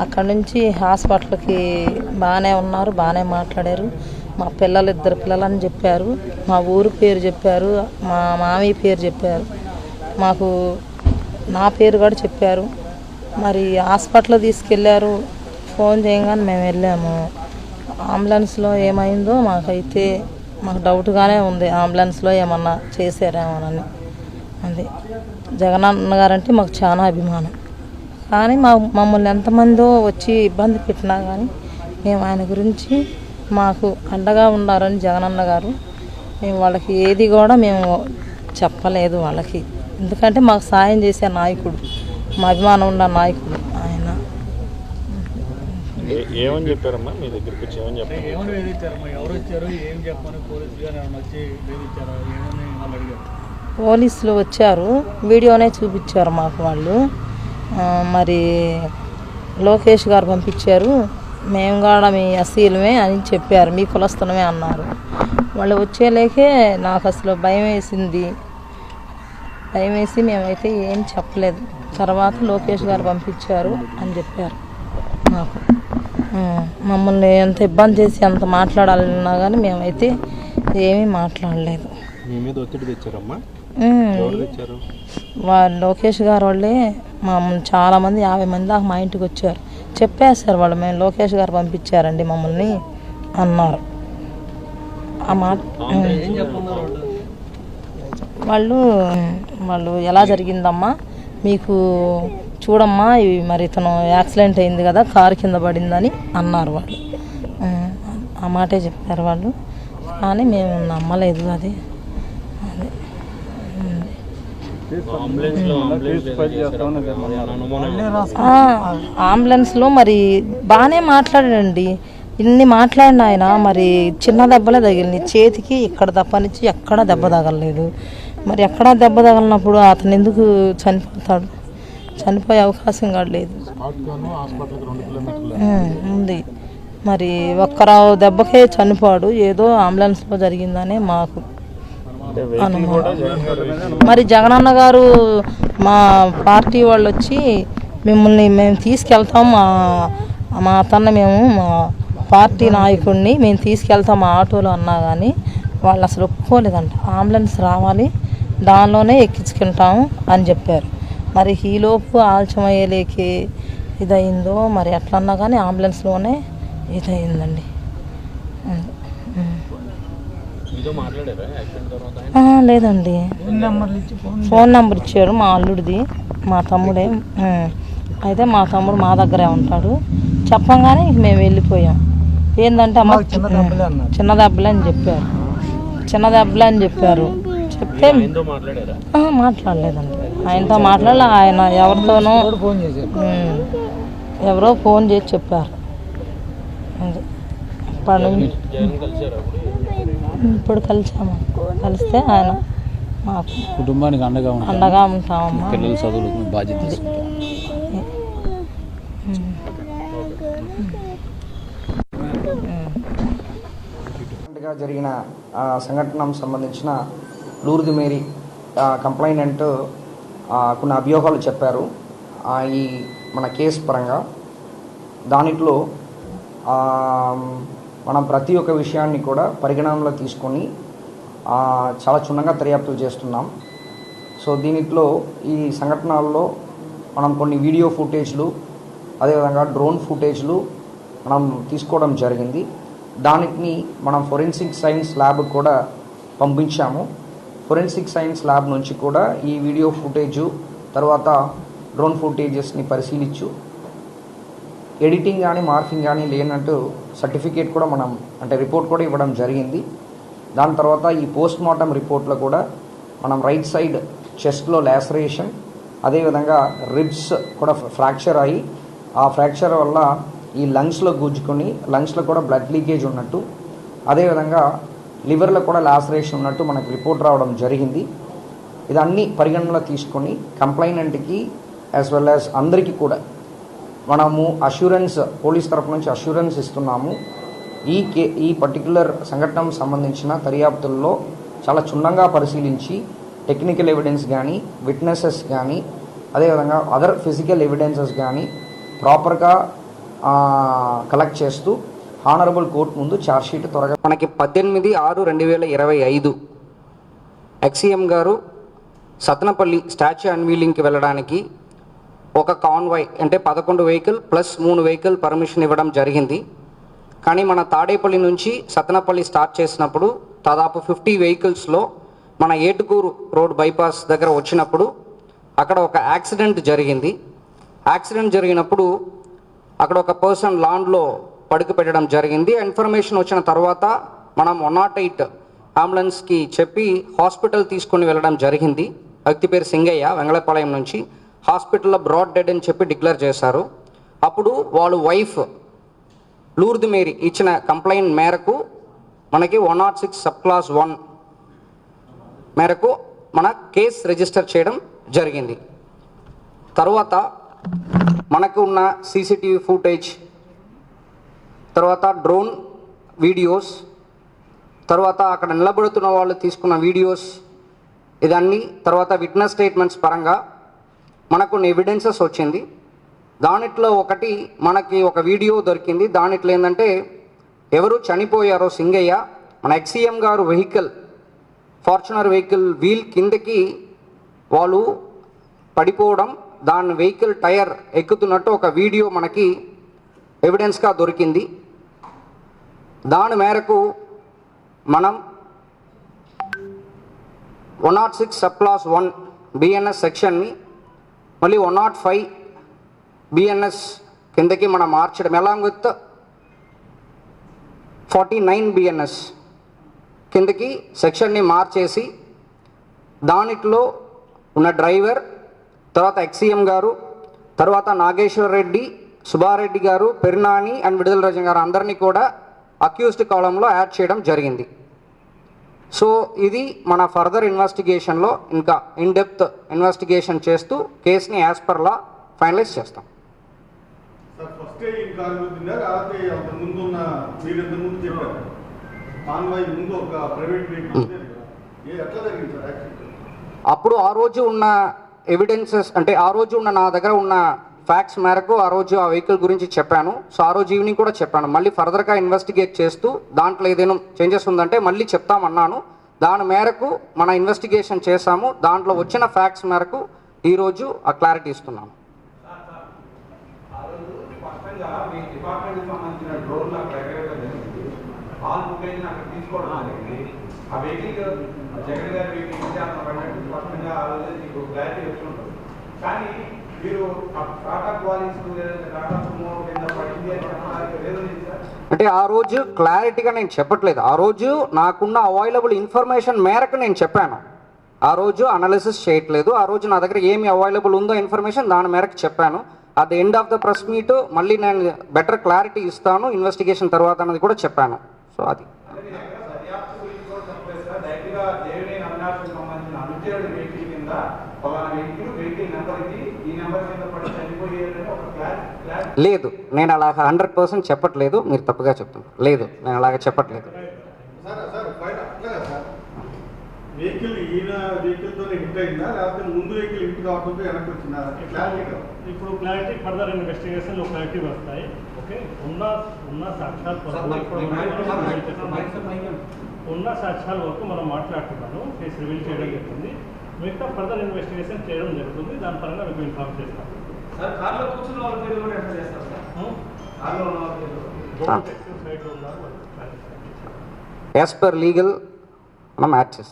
అక్కడ నుంచి హాస్పిటల్కి బాగానే ఉన్నారు, బాగానే మాట్లాడారు. మా పిల్లలు 2 పిల్లలని చెప్పారు, మా ఊరు పేరు చెప్పారు, మా మామయ్య పేరు చెప్పారు, మాకు నా పేరు కూడా చెప్పారు. మరి హాస్పిటల్ తీసుకెళ్ళారు. ఫోన్ చేయగానే మేము వెళ్ళాము. అంబులెన్స్లో ఏమైందో మాకు డౌట్గానే ఉంది, అంబులెన్స్లో ఏమన్నా చేశారేమోనని. అది జగనన్న గారంటే మాకు చాలా అభిమానం. కానీ మమ్మల్ని ఎంతమందో వచ్చి ఇబ్బంది పెట్టినా కానీ మేము ఆయన గురించి మాకు అండగా ఉన్నారని జగనన్న గారు. మేము వాళ్ళకి ఏది కూడా మేము చెప్పలేదు వాళ్ళకి, ఎందుకంటే మాకు సాయం చేసే నాయకుడు, మా అభిమానం ఉన్న నాయకుడు ఆయన. ఏమని చెప్పారమ్మా మీ దగ్గరికి వచ్చి? ఏమని చెప్పారు? పోలీసులు వచ్చారు, వీడియోనే చూపించారు మాకు వాళ్ళు. మరి లోకేష్ గారు పంపించారు, మేము కూడా మీ అసీలమే అని చెప్పారు, మీ కులస్తులమే అన్నారు. వాళ్ళు వచ్చేలేకే నాకు అసలు భయం వేసి మేమైతే ఏం చెప్పలేదు. తర్వాత లోకేష్ గారు పంపించారు అని చెప్పారు మాకు. మమ్మల్ని ఎంత ఇబ్బంది చేసి ఎంత మాట్లాడాలన్నా కానీ మేమైతే ఏమీ మాట్లాడలేదు. లోకేష్ గారు వాళ్ళే చాలామంది 50 మంది దాకా మా ఇంటికి వచ్చారు, చెప్పేశారు వాళ్ళు, మేము లోకేష్ గారు పంపించారండి మమ్మల్ని అన్నారు. ఆ మాట వాళ్ళు ఎలా జరిగిందమ్మా మీకు చూడమ్మా, ఇవి మరి ఇతను యాక్సిడెంట్ అయింది కదా, కారు కింద పడిందని అన్నారు వాళ్ళు. ఆ మాటే చెప్పారు వాళ్ళు, కానీ మేము నమ్మలేదు. అది అంబులెన్స్లో మరి బాగానే మాట్లాడాడండి, ఇన్ని మాట్లాడిన ఆయన. మరి చిన్న దెబ్బలే తగిలినాయి చేతికి, ఇక్కడ తప్పనిచ్చి ఎక్కడా దెబ్బ తగలలేదు. మరి ఎక్కడా దెబ్బ తగలినప్పుడు అతను ఎందుకు చనిపోతాడు? చనిపోయే అవకాశం కూడా లేదు ఉంది. మరి ఒక్కరావు దెబ్బకే చనిపోడు, ఏదో అంబులెన్స్లో జరిగిందనే మాకు అనుమానం. మరి జగనన్న గారు మా పార్టీ వాళ్ళు వచ్చి మేము తీసుకెళ్తాం, మా అతన్ని మా పార్టీ నాయకుడిని మేము తీసుకెళ్తాం మా ఆటోలో అన్నా కానీ వాళ్ళు అసలు ఒప్పుకోలేదంట. అంబులెన్స్ రావాలి, దానిలోనే ఎక్కించుకుంటాము అని చెప్పారు. మరి ఈలోపు ఆలస్యమయ్యేలేకే ఇదయిందో మరి ఎట్లన్నా కానీ అంబులెన్స్లోనే ఇదయిందండి. లేదండి, ఫోన్ నెంబర్ ఇచ్చారు మా అల్లుడిది, మా తమ్ముడే. అయితే మా తమ్ముడు మా దగ్గరే ఉంటాడు. చెప్పంగానే మేము వెళ్ళిపోయాం. ఏంటంటే అమ్మ చిన్న దెబ్బలే అని చెప్పారు. చెప్తే మాట్లాడలేదండి, ఆయనతో మాట్లాడలే. ఆయన ఎవరితోనో ఎవరో ఫోన్ చేసి చెప్పారు. ఇప్పుడు కలిస్తే ఆయన మాకు కుటుంబానికి అండగా ఉంటామమ్మా. పిల్లల చదువులకు బాధ్యత జరిగిన సంఘటనకు సంబంధించిన లూర్ది మేరీ కంప్లైనెంట్ కొన్ని అభియోగాలు చెప్పారు ఈ మన కేసు పరంగా. దానిలో మనం ప్రతి ఒక్క విషయాన్ని కూడా పరిగణనలో తీసుకొని చాలా క్షుణ్ణంగా దర్యాప్తులు చేస్తున్నాం. సో దీనిలో ఈ సంఘటనల్లో మనం కొన్ని వీడియో ఫుటేజ్లు, అదేవిధంగా డ్రోన్ ఫుటేజ్లు మనం తీసుకోవడం జరిగింది. దానిని మనం ఫోరెన్సిక్ సైన్స్ ల్యాబ్ కూడా పంపించాము. ఫోరెన్సిక్ సైన్స్ ల్యాబ్ నుంచి కూడా ఈ వీడియో ఫుటేజు తర్వాత డ్రోన్ ఫుటేజెస్ని పరిశీలించు ఎడిటింగ్ కానీ మార్కింగ్ కానీ లేనట్టు సర్టిఫికేట్ కూడా మనం రిపోర్ట్ కూడా ఇవ్వడం జరిగింది. దాని తర్వాత ఈ పోస్ట్ మార్టం రిపోర్ట్లో కూడా మనం రైట్ సైడ్ చెస్ట్లో లాసరేషన్, అదేవిధంగా రిబ్స్ కూడా ఫ్రాక్చర్ అయ్యి ఆ ఫ్రాక్చర్ వల్ల ఈ లంగ్స్లో గుజ్జుకొని లంగ్స్లో కూడా బ్లడ్ లీకేజ్ ఉన్నట్టు, అదేవిధంగా లివర్లో కూడా లాసరేషన్ ఉన్నట్టు మనకు రిపోర్ట్ రావడం జరిగింది. ఇదన్నీ పరిగణనలో తీసుకొని కంప్లైనెంట్కి యాజ్ వెల్ యాజ్ అందరికీ కూడా మనము అష్యూరెన్స్, పోలీస్ తరఫు నుంచి అష్యూరెన్స్ ఇస్తున్నాము. ఈ పర్టికులర్ సంఘటనకు సంబంధించిన దర్యాప్తుల్లో చాలా క్షుణ్ణంగా పరిశీలించి టెక్నికల్ ఎవిడెన్స్ కానీ, విట్నెసెస్ కానీ, అదేవిధంగా అదర్ ఫిజికల్ ఎవిడెన్సెస్ కానీ ప్రాపర్గా కలెక్ట్ చేస్తూ హానరబుల్ కోర్టు ముందు ఛార్జ్షీట్ త్వరగా మనకి 18/6/2025 ఎక్సీఎం గారు సత్నపల్లి స్టాచ్యూ అన్వీలింగ్కి వెళ్ళడానికి ఒక కాన్వాయ్ అంటే 11 వెహికల్ ప్లస్ 3 వెహికల్ పర్మిషన్ ఇవ్వడం జరిగింది. కానీ మన తాడేపల్లి నుంచి సత్నపల్లి స్టార్ట్ చేసినప్పుడు దాదాపు 50 వెహికల్స్లో మన ఏటుకూరు రోడ్ బైపాస్ దగ్గర వచ్చినప్పుడు అక్కడ ఒక యాక్సిడెంట్ జరిగింది. యాక్సిడెంట్ జరిగినప్పుడు అక్కడ ఒక పర్సన్ లాన్లో పడుకు పెట్టడం జరిగింది. ఇన్ఫర్మేషన్ వచ్చిన తర్వాత మనం 108 అంబులెన్స్కి చెప్పి హాస్పిటల్ తీసుకొని వెళ్ళడం జరిగింది. వ్యక్తి పేరు సింగయ్య, వెంగళపాలెం నుంచి. హాస్పిటల్లో బ్రాడ్ డెడ్ అని చెప్పి డిక్లేర్ చేశారు. అప్పుడు వాళ్ళ వైఫ్ లూర్ద్ మేరీ ఇచ్చిన కంప్లైంట్ మేరకు మనకి 106 సబ్ క్లాస్ 1 మేరకు మన కేసు రిజిస్టర్ చేయడం జరిగింది. తర్వాత మనకు ఉన్న సీసీటీవీ ఫుటేజ్, తర్వాత డ్రోన్ వీడియోస్, తర్వాత అక్కడ నిలబడుతున్న వాళ్ళు తీసుకున్న వీడియోస్, ఇదన్నీ తర్వాత విట్నెస్ స్టేట్మెంట్స్ పరంగా మనకు కొన్ని ఎవిడెన్సెస్ వచ్చింది. దానిట్లో ఒకటి మనకి ఒక వీడియో దొరికింది. దానిట్లో ఏంటంటే ఎవరు చనిపోయారో సింగయ్య మన ఎక్సీఎం గారు వెహికల్ ఫార్చునర్ వెహికల్ వీల్ కిందకి వాళ్ళు పడిపోవడం, దాని వెహికల్ టైర్ ఎక్కుతున్నట్టు ఒక వీడియో మనకి ఎవిడెన్స్గా దొరికింది. దాని మేరకు మనం 106 సబ్ క్లాస్ 1 బిఎన్ఎస్ సెక్షన్ని మళ్ళీ 105 బిఎన్ఎస్ కిందకి మనం మార్చడం, అలాంగ్ విత్ 49 బిఎన్ఎస్ కిందకి సెక్షన్ని మార్చేసి దానిట్లో ఉన్న డ్రైవర్, తర్వాత ఎక్సీఎం గారు, తర్వాత నాగేశ్వర్ రెడ్డి, సుబ్బారెడ్డి గారు, పెరినాని అండ్ విడుదల రజన్ గారు అందరినీ కూడా అక్యూజ్డ్ కాలంలో యాడ్ చేయడం జరిగింది. సో ఇది మన ఫర్దర్ ఇన్వెస్టిగేషన్లో ఇంకా ఇన్ డెప్త్ ఇన్వెస్టిగేషన్ చేస్తూ కేసుని యాజ్ పర్ లా ఫైనలైజ్ చేస్తాం. అప్పుడు ఆ రోజు ఉన్న ఎవిడెన్సెస్ అంటే ఆ రోజు ఉన్న నా దగ్గర ఉన్న ఫ్యాక్ట్స్ మేరకు ఆ రోజు ఆ వెహికల్ గురించి చెప్పాను. సో ఆ రోజు ఈవినింగ్ కూడా చెప్పాను. మళ్ళీ ఫర్దర్గా ఇన్వెస్టిగేట్ చేస్తూ దాంట్లో ఏదైనా చేంజెస్ ఉందంటే మళ్ళీ చెప్తామన్నాను. దాని మేరకు మన ఇన్వెస్టిగేషన్ చేశాము. దాంట్లో వచ్చిన ఫ్యాక్ట్స్ మేరకు ఈరోజు ఆ క్లారిటీ ఇస్తున్నాము. అంటే ఆ రోజు క్లారిటీగా నేను చెప్పట్లేదు. ఆ రోజు నాకున్న అవైలబుల్ ఇన్ఫర్మేషన్ మేరకు నేను చెప్పాను. ఆ రోజు అనాలిసిస్ చేయట్లేదు. ఆ రోజు నా దగ్గర ఏమి అవైలబుల్ ఉందో ఇన్ఫర్మేషన్ దాని మేరకు చెప్పాను. At the end of the press meet మళ్ళీ నేను బెటర్ క్లారిటీ ఇస్తాను ఇన్వెస్టిగేషన్ తర్వాత అనేది కూడా చెప్పాను. సో అది లేదు, నేను అలా 100% చెప్పట్లేదు. మీరు తప్పుగా చెప్తున్నారు. లేదు, నేను అలాగే చెప్పట్లేదు. ఇప్పుడు క్లారిటీ ఫర్దర్ ఇన్వెస్టిగేషన్ క్లారిటీ వస్తాయి. ఓకే, ఉన్న సాక్ష్యాల వరకు మనం మాట్లాడుతున్నాను. కేసు రివీల్ చేయడం జరుగుతుంది. మిగతా ఫర్దర్ ఇన్వెస్టిగేషన్ చేయడం జరుగుతుంది. దాని పరంగా మీకు ఇన్ఫార్మ్ చేస్తాం. యాజ్ పర్ లీగల్ మనం యాడ్ చేస్తాం.